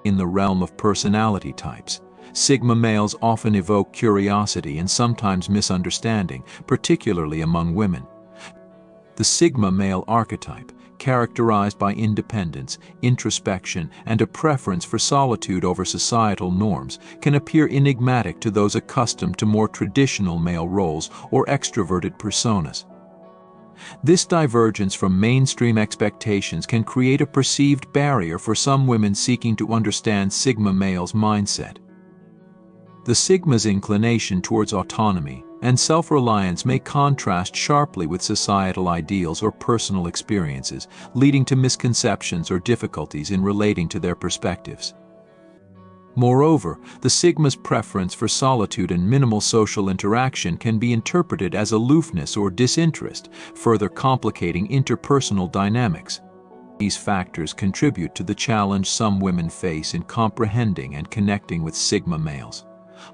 In the realm of personality types, Sigma males often evoke curiosity and sometimes misunderstanding, particularly among women. The Sigma male archetype, characterized by independence, introspection, and a preference for solitude over societal norms, can appear enigmatic to those accustomed to more traditional male roles or extroverted personas. This divergence from mainstream expectations can create a perceived barrier for some women seeking to understand Sigma males' mindset. The Sigma's inclination towards autonomy and self-reliance may contrast sharply with societal ideals or personal experiences, leading to misconceptions or difficulties in relating to their perspectives. Moreover, the Sigma's preference for solitude and minimal social interaction can be interpreted as aloofness or disinterest, further complicating interpersonal dynamics. These factors contribute to the challenge some women face in comprehending and connecting with Sigma males,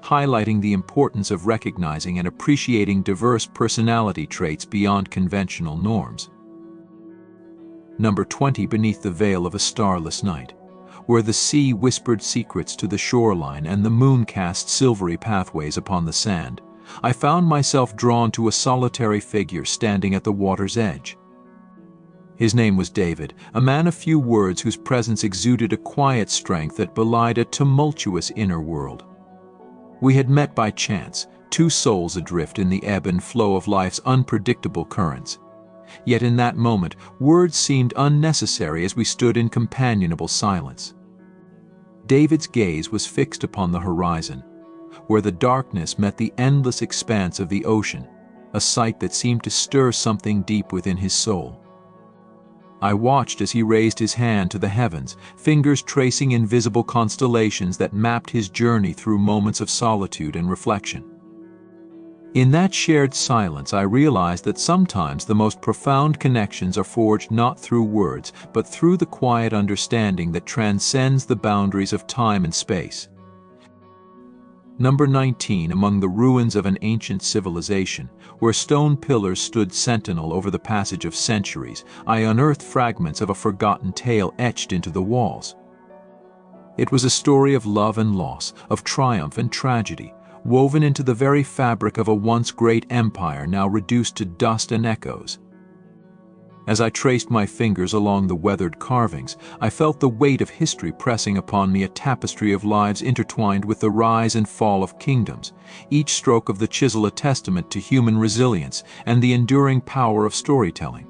highlighting the importance of recognizing and appreciating diverse personality traits beyond conventional norms. Number 20. Beneath the veil of a starless night, where the sea whispered secrets to the shoreline and the moon cast silvery pathways upon the sand, I found myself drawn to a solitary figure standing at the water's edge. His name was David, a man of few words whose presence exuded a quiet strength that belied a tumultuous inner world. We had met by chance, two souls adrift in the ebb and flow of life's unpredictable currents. Yet in that moment, words seemed unnecessary as we stood in companionable silence. David's gaze was fixed upon the horizon, where the darkness met the endless expanse of the ocean, a sight that seemed to stir something deep within his soul. I watched as he raised his hand to the heavens, fingers tracing invisible constellations that mapped his journey through moments of solitude and reflection. In that shared silence, I realized that sometimes the most profound connections are forged not through words, but through the quiet understanding that transcends the boundaries of time and space. Number 19. Among the ruins of an ancient civilization, where stone pillars stood sentinel over the passage of centuries, I unearthed fragments of a forgotten tale etched into the walls. It was a story of love and loss, of triumph and tragedy, woven into the very fabric of a once great empire now reduced to dust and echoes. As I traced my fingers along the weathered carvings, I felt the weight of history pressing upon me, a tapestry of lives intertwined with the rise and fall of kingdoms, each stroke of the chisel a testament to human resilience and the enduring power of storytelling.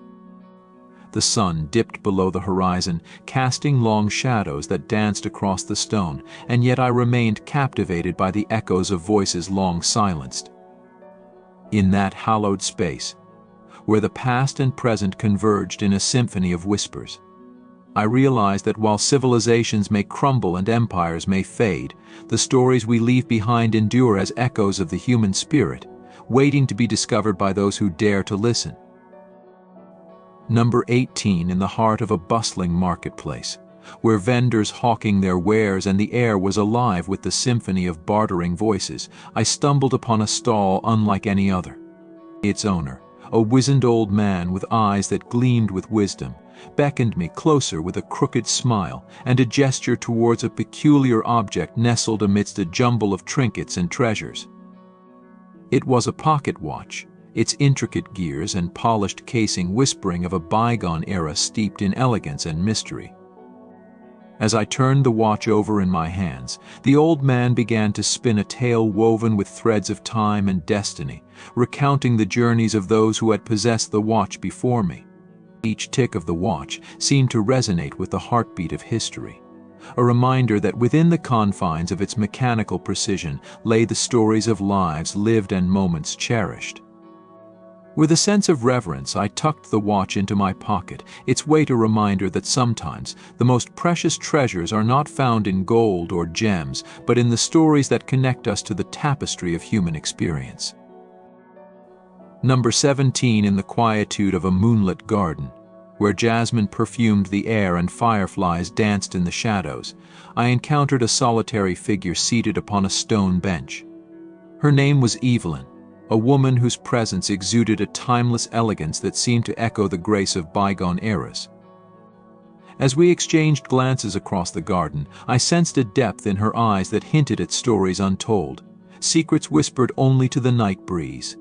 The sun dipped below the horizon, casting long shadows that danced across the stone, and yet I remained captivated by the echoes of voices long silenced. In that hallowed space, where the past and present converged in a symphony of whispers, I realized that while civilizations may crumble and empires may fade, the stories we leave behind endure as echoes of the human spirit, waiting to be discovered by those who dare to listen. Number 18. In the heart of a bustling marketplace, where vendors hawking their wares and the air was alive with the symphony of bartering voices, I stumbled upon a stall unlike any other. Its owner, a wizened old man with eyes that gleamed with wisdom, beckoned me closer with a crooked smile and a gesture towards a peculiar object nestled amidst a jumble of trinkets and treasures. It was a pocket watch, its intricate gears and polished casing whispering of a bygone era steeped in elegance and mystery. As I turned the watch over in my hands, the old man began to spin a tale woven with threads of time and destiny, recounting the journeys of those who had possessed the watch before me. Each tick of the watch seemed to resonate with the heartbeat of history, a reminder that within the confines of its mechanical precision lay the stories of lives lived and moments cherished. With a sense of reverence, I tucked the watch into my pocket, its weight a reminder that sometimes the most precious treasures are not found in gold or gems, but in the stories that connect us to the tapestry of human experience. Number 17. In the quietude of a moonlit garden, where jasmine perfumed the air and fireflies danced in the shadows, I encountered a solitary figure seated upon a stone bench. Her name was Evelyn, a woman whose presence exuded a timeless elegance that seemed to echo the grace of bygone eras. As we exchanged glances across the garden, I sensed a depth in her eyes that hinted at stories untold, secrets whispered only to the night breeze.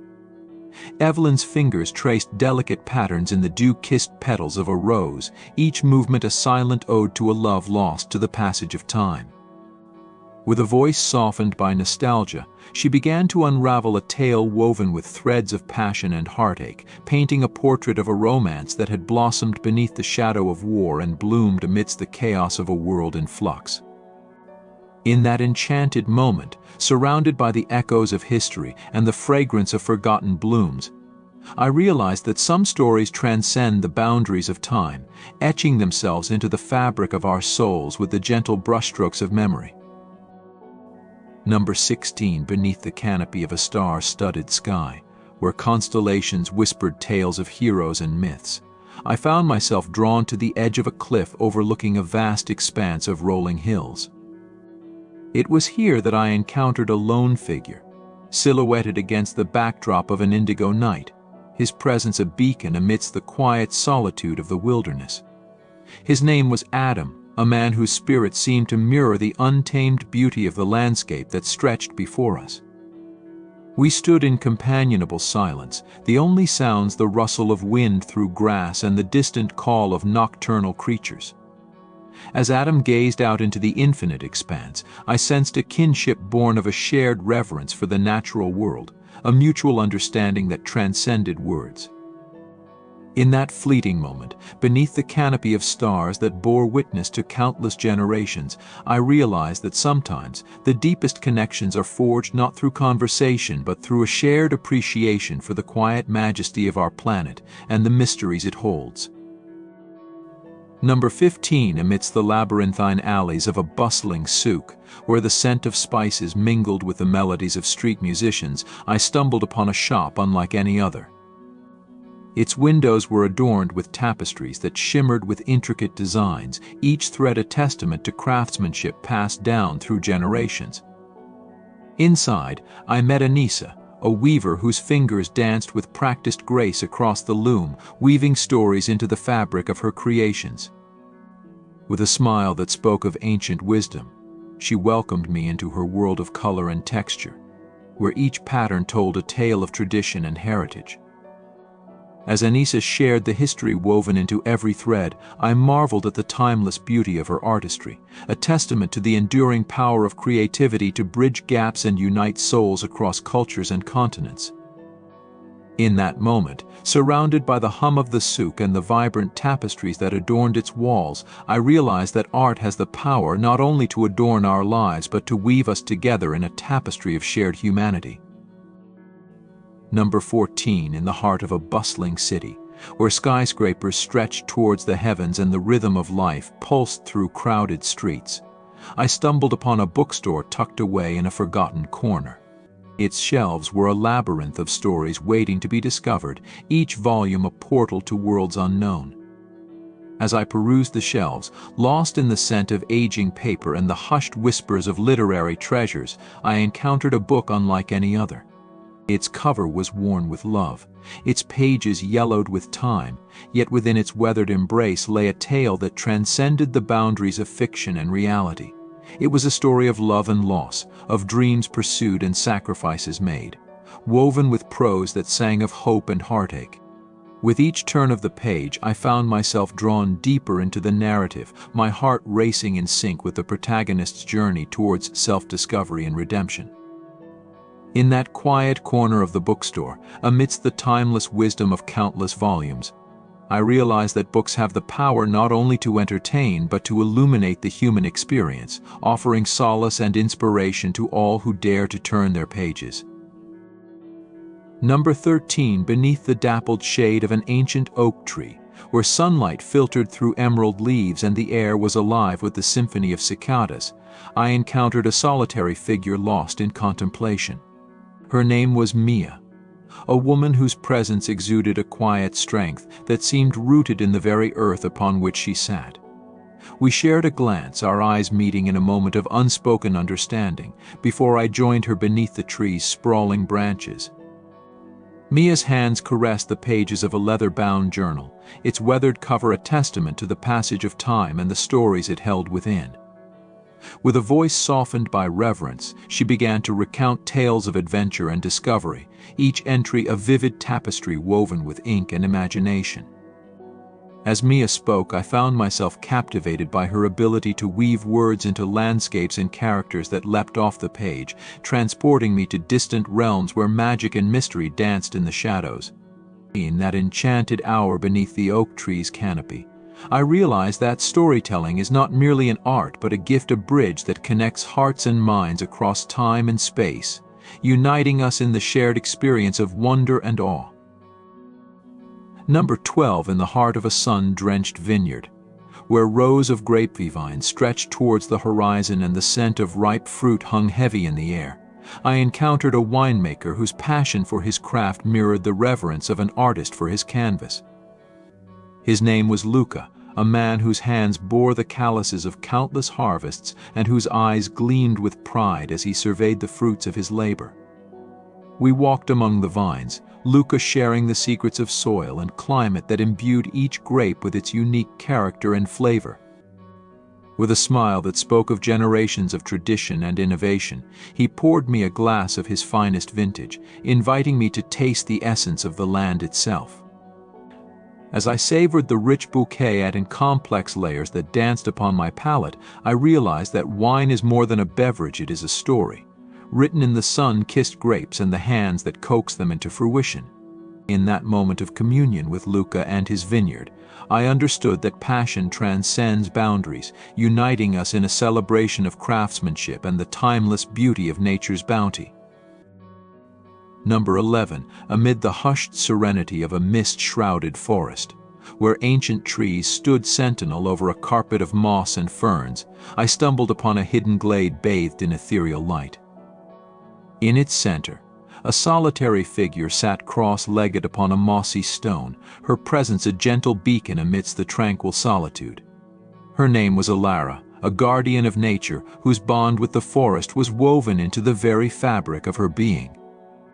Evelyn's fingers traced delicate patterns in the dew-kissed petals of a rose, each movement a silent ode to a love lost to the passage of time. With a voice softened by nostalgia, she began to unravel a tale woven with threads of passion and heartache, painting a portrait of a romance that had blossomed beneath the shadow of war and bloomed amidst the chaos of a world in flux. In that enchanted moment, surrounded by the echoes of history and the fragrance of forgotten blooms, I realized that some stories transcend the boundaries of time, etching themselves into the fabric of our souls with the gentle brushstrokes of memory. Number 16, beneath the canopy of a star-studded sky, where constellations whispered tales of heroes and myths, I found myself drawn to the edge of a cliff overlooking a vast expanse of rolling hills. It was here that I encountered a lone figure, silhouetted against the backdrop of an indigo night, his presence a beacon amidst the quiet solitude of the wilderness. His name was Adam, a man whose spirit seemed to mirror the untamed beauty of the landscape that stretched before us. We stood in companionable silence, the only sounds the rustle of wind through grass and the distant call of nocturnal creatures. As Adam gazed out into the infinite expanse, I sensed a kinship born of a shared reverence for the natural world, a mutual understanding that transcended words. In that fleeting moment, beneath the canopy of stars that bore witness to countless generations, I realized that sometimes the deepest connections are forged not through conversation but through a shared appreciation for the quiet majesty of our planet and the mysteries it holds. Number 15, amidst the labyrinthine alleys of a bustling souk, where the scent of spices mingled with the melodies of street musicians, I stumbled upon a shop unlike any other. Its windows were adorned with tapestries that shimmered with intricate designs, each thread a testament to craftsmanship passed down through generations. Inside, I met Anissa, a weaver whose fingers danced with practiced grace across the loom, weaving stories into the fabric of her creations. With a smile that spoke of ancient wisdom, she welcomed me into her world of color and texture, where each pattern told a tale of tradition and heritage. As Anissa shared the history woven into every thread, I marveled at the timeless beauty of her artistry, a testament to the enduring power of creativity to bridge gaps and unite souls across cultures and continents. In that moment, surrounded by the hum of the souk and the vibrant tapestries that adorned its walls, I realized that art has the power not only to adorn our lives but to weave us together in a tapestry of shared humanity. Number 14, in the heart of a bustling city, where skyscrapers stretched towards the heavens and the rhythm of life pulsed through crowded streets, I stumbled upon a bookstore tucked away in a forgotten corner. Its shelves were a labyrinth of stories waiting to be discovered, each volume a portal to worlds unknown. As I perused the shelves, lost in the scent of aging paper and the hushed whispers of literary treasures, I encountered a book unlike any other. Its cover was worn with love, its pages yellowed with time, yet within its weathered embrace lay a tale that transcended the boundaries of fiction and reality. It was a story of love and loss, of dreams pursued and sacrifices made, woven with prose that sang of hope and heartache. With each turn of the page, I found myself drawn deeper into the narrative, my heart racing in sync with the protagonist's journey towards self-discovery and redemption. In that quiet corner of the bookstore, amidst the timeless wisdom of countless volumes, I realized that books have the power not only to entertain but to illuminate the human experience, offering solace and inspiration to all who dare to turn their pages. Number 13, beneath the dappled shade of an ancient oak tree, where sunlight filtered through emerald leaves and the air was alive with the symphony of cicadas, I encountered a solitary figure lost in contemplation. Her name was Mia, a woman whose presence exuded a quiet strength that seemed rooted in the very earth upon which she sat. We shared a glance, our eyes meeting in a moment of unspoken understanding, before I joined her beneath the tree's sprawling branches. Mia's hands caressed the pages of a leather-bound journal, its weathered cover a testament to the passage of time and the stories it held within. With a voice softened by reverence, she began to recount tales of adventure and discovery, each entry a vivid tapestry woven with ink and imagination. As Mia spoke, I found myself captivated by her ability to weave words into landscapes and characters that leapt off the page, transporting me to distant realms where magic and mystery danced in the shadows. In that enchanted hour beneath the oak tree's canopy, I realized that storytelling is not merely an art but a gift, a bridge that connects hearts and minds across time and space, uniting us in the shared experience of wonder and awe. Number 12, in the heart of a sun-drenched vineyard, where rows of grapevines stretched towards the horizon and the scent of ripe fruit hung heavy in the air, I encountered a winemaker whose passion for his craft mirrored the reverence of an artist for his canvas. His name was Luca, a man whose hands bore the calluses of countless harvests and whose eyes gleamed with pride as he surveyed the fruits of his labor. We walked among the vines, Luca sharing the secrets of soil and climate that imbued each grape with its unique character and flavor. With a smile that spoke of generations of tradition and innovation, he poured me a glass of his finest vintage, inviting me to taste the essence of the land itself. As I savored the rich bouquet adding complex layers that danced upon my palate, I realized that wine is more than a beverage, it is a story, written in the sun-kissed grapes and the hands that coax them into fruition. In that moment of communion with Luca and his vineyard, I understood that passion transcends boundaries, uniting us in a celebration of craftsmanship and the timeless beauty of nature's bounty. Number 11, amid the hushed serenity of a mist-shrouded forest, where ancient trees stood sentinel over a carpet of moss and ferns, I stumbled upon a hidden glade bathed in ethereal light. In its center, a solitary figure sat cross-legged upon a mossy stone, her presence a gentle beacon amidst the tranquil solitude. Her name was Alara, a guardian of nature whose bond with the forest was woven into the very fabric of her being.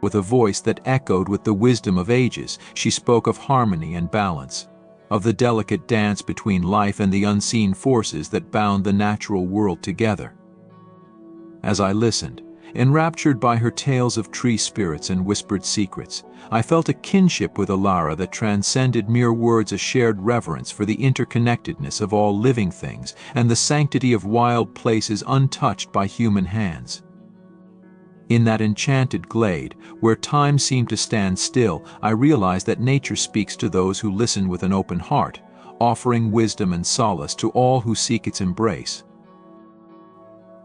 With a voice that echoed with the wisdom of ages, she spoke of harmony and balance, of the delicate dance between life and the unseen forces that bound the natural world together. As I listened, enraptured by her tales of tree spirits and whispered secrets, I felt a kinship with Alara that transcended mere words, a shared reverence for the interconnectedness of all living things and the sanctity of wild places untouched by human hands. In that enchanted glade, where time seemed to stand still, I realized that nature speaks to those who listen with an open heart, offering wisdom and solace to all who seek its embrace.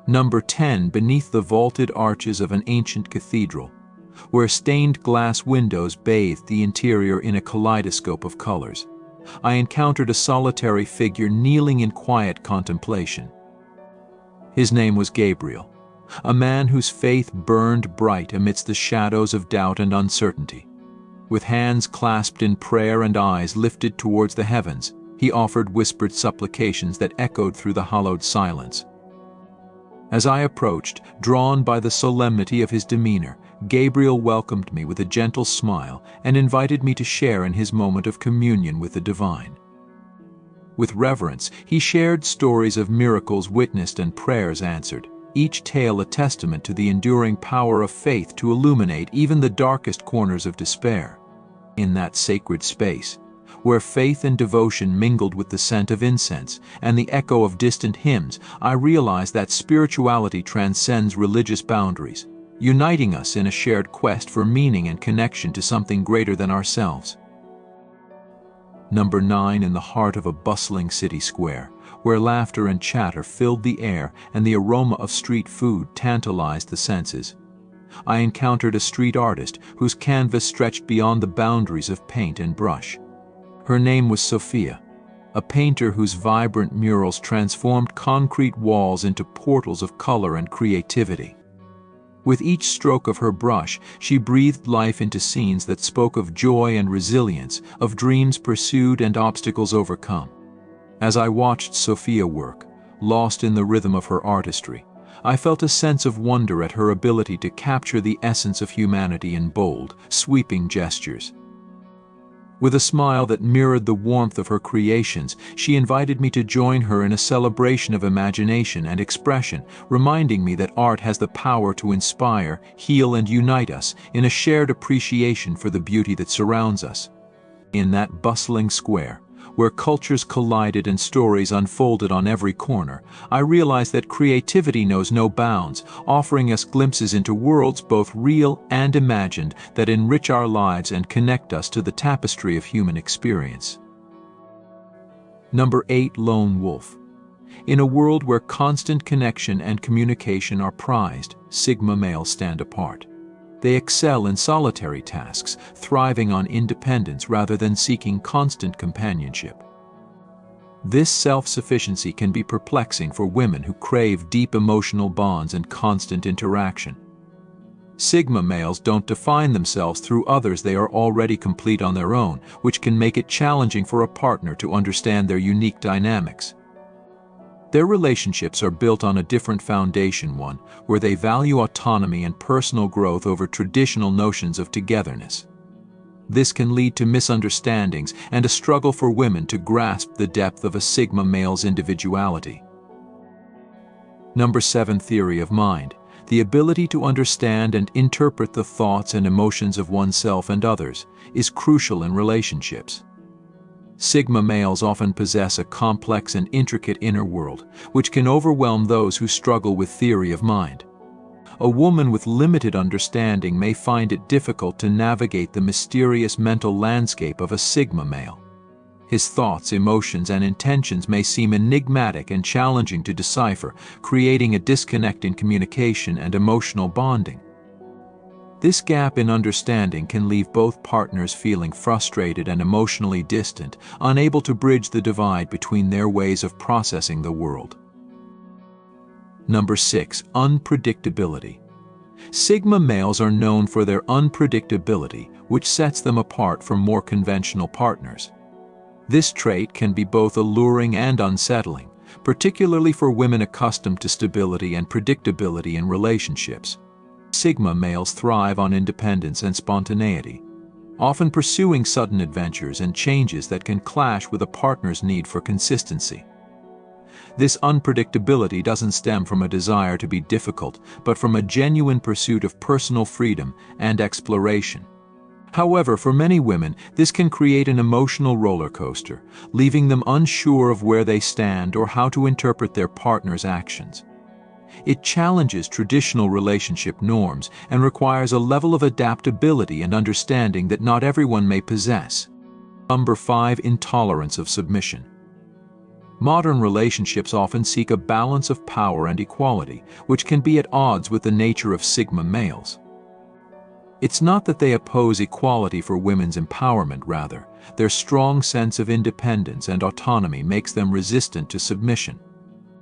Number 10, beneath the vaulted arches of an ancient cathedral, where stained glass windows bathed the interior in a kaleidoscope of colors, I encountered a solitary figure kneeling in quiet contemplation. His name was Gabriel, a man whose faith burned bright amidst the shadows of doubt and uncertainty. With hands clasped in prayer and eyes lifted towards the heavens, he offered whispered supplications that echoed through the hallowed silence. As I approached, drawn by the solemnity of his demeanor, Gabriel welcomed me with a gentle smile and invited me to share in his moment of communion with the divine. With reverence, he shared stories of miracles witnessed and prayers answered, each tale a testament to the enduring power of faith to illuminate even the darkest corners of despair. In that sacred space, where faith and devotion mingled with the scent of incense and the echo of distant hymns, I realized that spirituality transcends religious boundaries, uniting us in a shared quest for meaning and connection to something greater than ourselves. Number 9, in the heart of a bustling city square, where laughter and chatter filled the air and the aroma of street food tantalized the senses, I encountered a street artist whose canvas stretched beyond the boundaries of paint and brush. Her name was Sophia, a painter whose vibrant murals transformed concrete walls into portals of color and creativity. With each stroke of her brush, she breathed life into scenes that spoke of joy and resilience, of dreams pursued and obstacles overcome. As I watched Sophia work, lost in the rhythm of her artistry, I felt a sense of wonder at her ability to capture the essence of humanity in bold, sweeping gestures. With a smile that mirrored the warmth of her creations, she invited me to join her in a celebration of imagination and expression, reminding me that art has the power to inspire, heal, and unite us in a shared appreciation for the beauty that surrounds us. In that bustling square, where cultures collided and stories unfolded on every corner, I realized that creativity knows no bounds, offering us glimpses into worlds both real and imagined that enrich our lives and connect us to the tapestry of human experience. Number 8. Lone wolf. In a world where constant connection and communication are prized, Sigma males stand apart. They excel in solitary tasks, thriving on independence rather than seeking constant companionship. This self-sufficiency can be perplexing for women who crave deep emotional bonds and constant interaction. Sigma males don't define themselves through others; they are already complete on their own, which can make it challenging for a partner to understand their unique dynamics. Their relationships are built on a different foundation, one where they value autonomy and personal growth over traditional notions of togetherness. This can lead to misunderstandings and a struggle for women to grasp the depth of a Sigma male's individuality. Number 7. Theory of mind. The ability to understand and interpret the thoughts and emotions of oneself and others is crucial in relationships. Sigma males often possess a complex and intricate inner world, which can overwhelm those who struggle with theory of mind. A woman with limited understanding may find it difficult to navigate the mysterious mental landscape of a Sigma male. His thoughts, emotions, and intentions may seem enigmatic and challenging to decipher, creating a disconnect in communication and emotional bonding. This gap in understanding can leave both partners feeling frustrated and emotionally distant, unable to bridge the divide between their ways of processing the world. Number 6. Unpredictability. Sigma males are known for their unpredictability, which sets them apart from more conventional partners. This trait can be both alluring and unsettling, particularly for women accustomed to stability and predictability in relationships. Sigma males thrive on independence and spontaneity, often pursuing sudden adventures and changes that can clash with a partner's need for consistency. This unpredictability doesn't stem from a desire to be difficult, but from a genuine pursuit of personal freedom and exploration. However, for many women, this can create an emotional roller coaster, leaving them unsure of where they stand or how to interpret their partner's actions. It challenges traditional relationship norms and requires a level of adaptability and understanding that not everyone may possess. Number 5. Intolerance of submission. Modern relationships often seek a balance of power and equality, which can be at odds with the nature of Sigma males. It's not that they oppose equality for women's empowerment; rather, their strong sense of independence and autonomy makes them resistant to submission.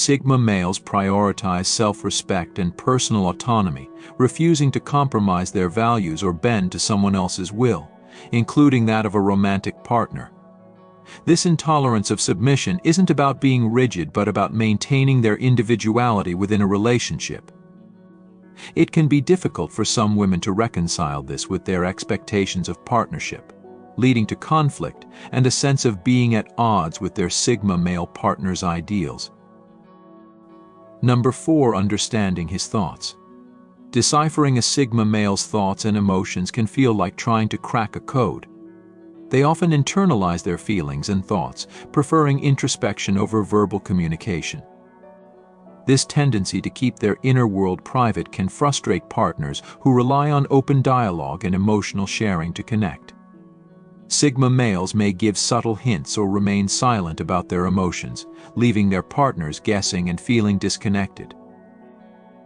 Sigma males prioritize self-respect and personal autonomy, refusing to compromise their values or bend to someone else's will, including that of a romantic partner. This intolerance of submission isn't about being rigid, but about maintaining their individuality within a relationship. It can be difficult for some women to reconcile this with their expectations of partnership, leading to conflict and a sense of being at odds with their Sigma male partner's ideals. Number 4. Understanding his thoughts. Deciphering a Sigma male's thoughts and emotions can feel like trying to crack a code. They often internalize their feelings and thoughts, preferring introspection over verbal communication. This tendency to keep their inner world private can frustrate partners who rely on open dialogue and emotional sharing to connect. Sigma males may give subtle hints or remain silent about their emotions, leaving their partners guessing and feeling disconnected.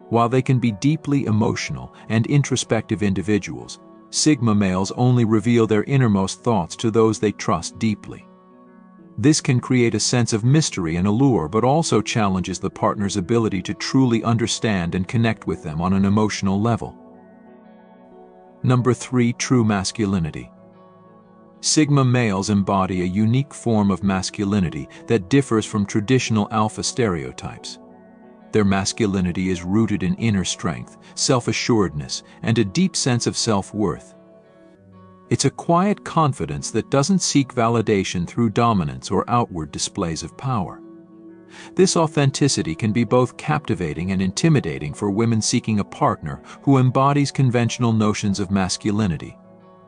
While they can be deeply emotional and introspective individuals, Sigma males only reveal their innermost thoughts to those they trust deeply. This can create a sense of mystery and allure, but also challenges the partner's ability to truly understand and connect with them on an emotional level. Number 3. True masculinity. Sigma males embody a unique form of masculinity that differs from traditional alpha stereotypes. Their masculinity is rooted in inner strength, self-assuredness, and a deep sense of self-worth. It's a quiet confidence that doesn't seek validation through dominance or outward displays of power. This authenticity can be both captivating and intimidating for women seeking a partner who embodies conventional notions of masculinity.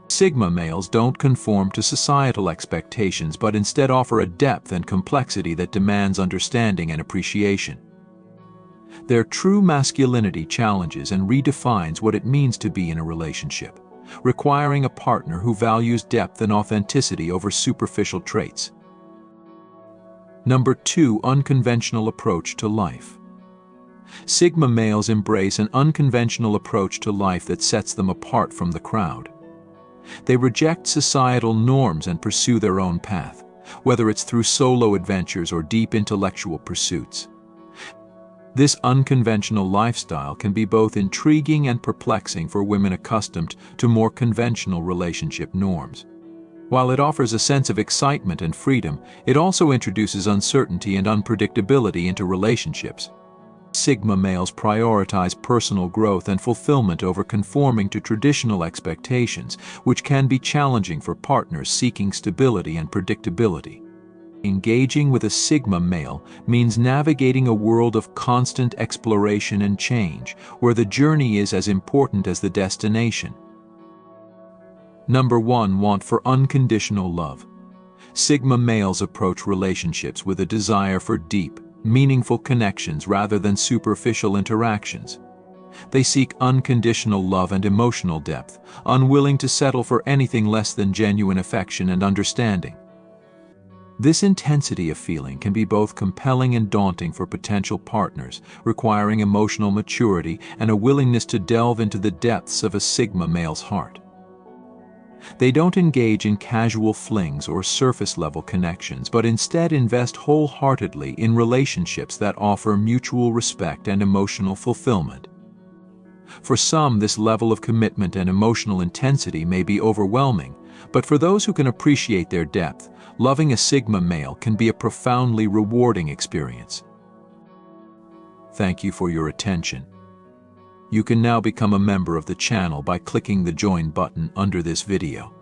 Sigma males don't conform to societal expectations but instead offer a depth and complexity that demands understanding and appreciation. Their true masculinity challenges and redefines what it means to be in a relationship, requiring a partner who values depth and authenticity over superficial traits. Number 2. Unconventional approach to life. Sigma males embrace an unconventional approach to life that sets them apart from the crowd. They reject societal norms and pursue their own path, whether it's through solo adventures or deep intellectual pursuits. This unconventional lifestyle can be both intriguing and perplexing for women accustomed to more conventional relationship norms. While it offers a sense of excitement and freedom, it also introduces uncertainty and unpredictability into relationships. Sigma males prioritize personal growth and fulfillment over conforming to traditional expectations, which can be challenging for partners seeking stability and predictability. Engaging with a Sigma male means navigating a world of constant exploration and change, where the journey is as important as the destination. Number 1. Want for unconditional love. Sigma males approach relationships with a desire for deep, meaningful connections rather than superficial interactions. They seek unconditional love and emotional depth, unwilling to settle for anything less than genuine affection and understanding. This intensity of feeling can be both compelling and daunting for potential partners, requiring emotional maturity and a willingness to delve into the depths of a Sigma male's heart. They don't engage in casual flings or surface-level connections, but instead invest wholeheartedly in relationships that offer mutual respect and emotional fulfillment. For some, this level of commitment and emotional intensity may be overwhelming, but for those who can appreciate their depth, loving a Sigma male can be a profoundly rewarding experience. Thank you for your attention. You can now become a member of the channel by clicking the Join button under this video.